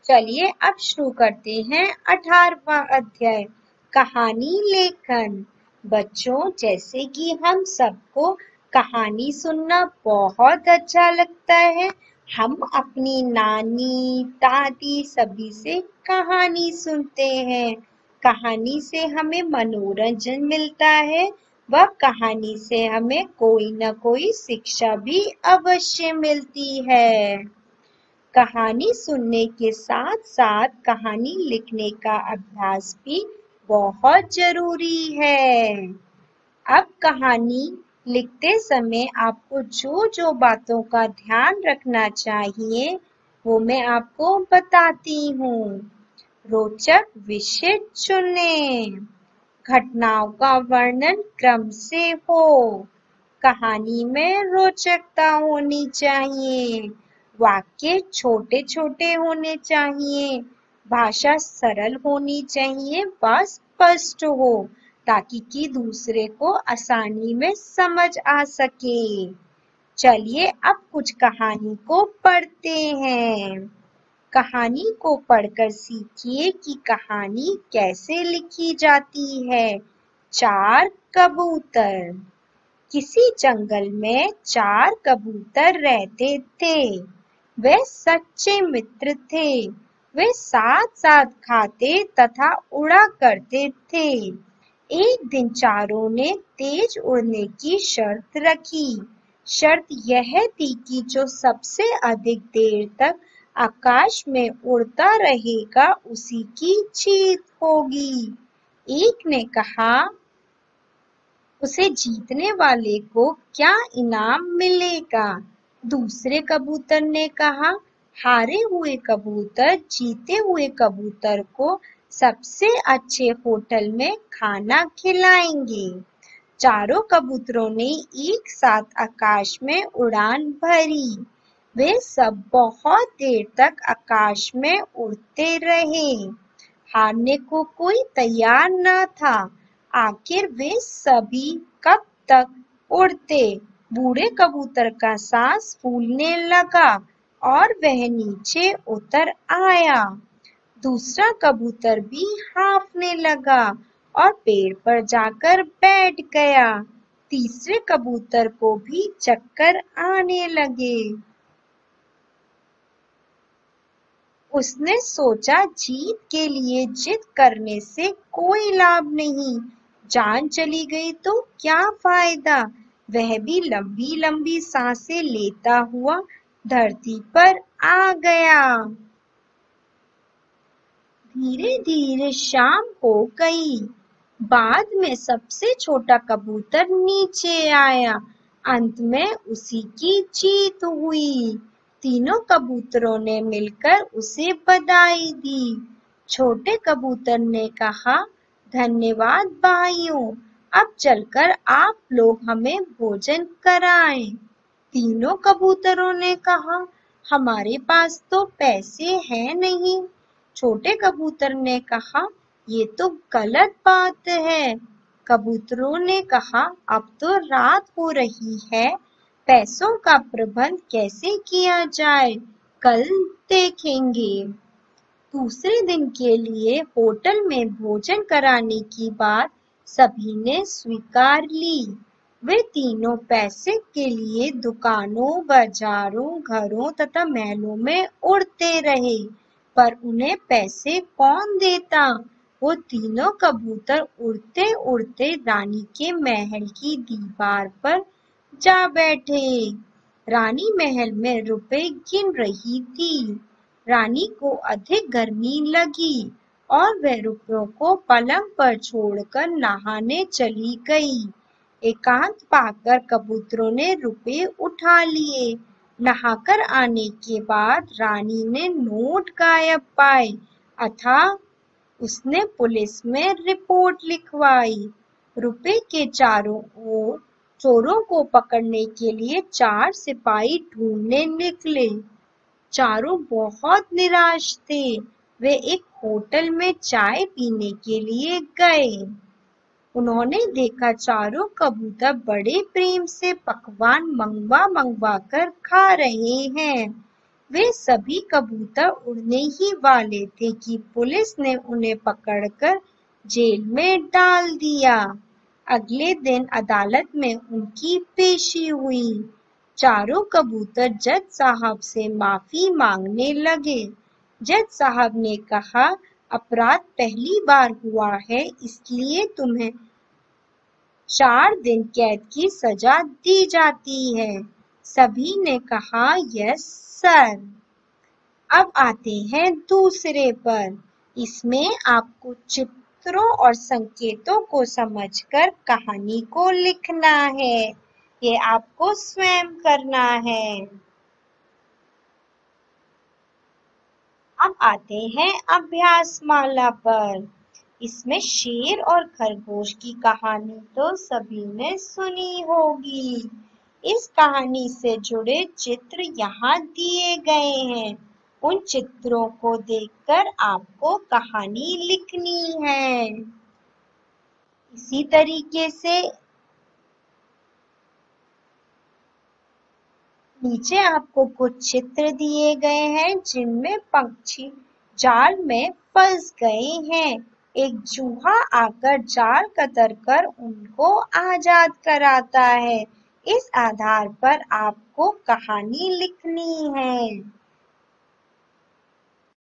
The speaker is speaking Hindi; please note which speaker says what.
Speaker 1: चलिए अब शुरू करते हैं 18वां अध्याय कहानी लेखन। बच्चों, जैसे कि हम सबको कहानी सुनना बहुत अच्छा लगता है, हम अपनी नानी दादी सभी से कहानी सुनते हैं। कहानी से हमें मनोरंजन मिलता है व कहानी से हमें कोई न कोई शिक्षा भी अवश्य मिलती है। कहानी सुनने के साथ साथ कहानी लिखने का अभ्यास भी बहुत जरूरी है। अब कहानी लिखते समय आपको जो बातों का ध्यान रखना चाहिए वो मैं आपको बताती हूँ। रोचक विषय चुनें। घटनाओं का वर्णन क्रम से हो। कहानी में रोचकता होनी चाहिए। वाक्य छोटे छोटे होने चाहिए। भाषा सरल होनी चाहिए व स्पष्ट हो ताकि कि दूसरे को आसानी में समझ आ सके। चलिए अब कुछ कहानी को पढ़ते हैं। कहानी को पढ़कर सीखिए कि कहानी कैसे लिखी जाती है। 4 कबूतर। किसी जंगल में 4 कबूतर रहते थे। वे सच्चे मित्र थे। वे साथ साथ खाते तथा उड़ा करते थे। एक दिन चारों ने तेज उड़ने की शर्त रखी। शर्त यह थी कि जो सबसे अधिक देर तक आकाश में उड़ता रहेगा उसी की जीत होगी। एक ने कहा, उसे जीतने वाले को क्या इनाम मिलेगा? दूसरे कबूतर ने कहा, हारे हुए कबूतर जीते हुए कबूतर को सबसे अच्छे होटल में खाना खिलाएंगे। चारों कबूतरों ने एक साथ आकाश में उड़ान भरी। वे सब बहुत देर तक आकाश में उड़ते रहे। हारने को कोई तैयार न था। आखिर वे सभी कब तक उड़ते? बूढ़े कबूतर का सांस फूलने लगा और वह नीचे उतर आया। दूसरा कबूतर भी हांफने लगा और पेड़ पर जाकर बैठ गया। तीसरे कबूतर को भी चक्कर आने लगे। उसने सोचा जीत के लिए जिद करने से कोई लाभ नहीं। जान चली गई तो क्या फायदा? वह भी लंबी लंबी सांसें लेता हुआ धरती पर आ गया। धीरे धीरे शाम हो गई। बाद में सबसे छोटा कबूतर नीचे आया। अंत में उसी की जीत हुई। तीनों कबूतरों ने मिलकर उसे बधाई दी। छोटे कबूतर ने कहा, धन्यवाद भाइयों, अब चलकर आप लोग हमें भोजन कराएं। तीनों कबूतरों ने कहा, हमारे पास तो पैसे हैं नहीं। छोटे कबूतर ने कहा, ये तो गलत बात है। कबूतरों ने कहा, अब तो रात हो रही है, पैसों का प्रबंध कैसे किया जाए, कल देखेंगे। दूसरे दिन के लिए होटल में भोजन कराने की बात सभी ने स्वीकार ली। वे तीनों पैसे के लिए दुकानों, बाजारों, घरों तथा महलों में उड़ते रहे, पर उन्हें पैसे कौन देता? वो तीनों कबूतर उड़ते उड़ते रानी के महल की दीवार पर जा बैठे। रानी महल में रुपए गिन रही थी। रानी को अधिक गर्मी लगी और वह रुपयों को पलंग पर छोड़कर नहाने चली गई। एकांत पाकर कबूतरों ने रुपए उठा लिए। नहाकर आने के बाद रानी ने नोट गायब पाए अतः उसने पुलिस में रिपोर्ट लिखवाई। रुपए के चारों ओर चोरों को पकड़ने के लिए 4 सिपाही ढूंढने निकले। चारों बहुत निराश थे। वे एक होटल में चाय पीने के लिए गए। उन्होंने देखा चारों कबूतर बड़े प्रेम से पकवान मंगवा मंगवा कर खा रहे हैं। वे सभी कबूतर उड़ने ही वाले थे कि पुलिस ने उन्हें पकड़कर जेल में डाल दिया। अगले दिन अदालत में उनकी पेशी हुई। चारों कबूतर जज साहब से माफी मांगने लगे। जज साहब ने कहा, अपराध पहली बार हुआ है, इसलिए तुम्हें 4 दिन कैद की सजा दी जाती है। सभी ने कहा, यस सर। अब आते हैं दूसरे पर। इसमें आपको चित्रों और संकेतों को समझकर कहानी को लिखना है। ये आपको स्वयं करना है। अब आते हैं अभ्यास माला पर। इसमें शेर और खरगोश की कहानी तो सभी ने सुनी होगी। इस कहानी से जुड़े चित्र यहाँ दिए गए हैं। उन चित्रों को देखकर आपको कहानी लिखनी है। इसी तरीके से नीचे आपको कुछ चित्र दिए गए हैं जिनमें पक्षी जाल में फंस गए हैं। एक चूहा आकर जाल कतरकर उनको आजाद कराता है। इस आधार पर आपको कहानी लिखनी है।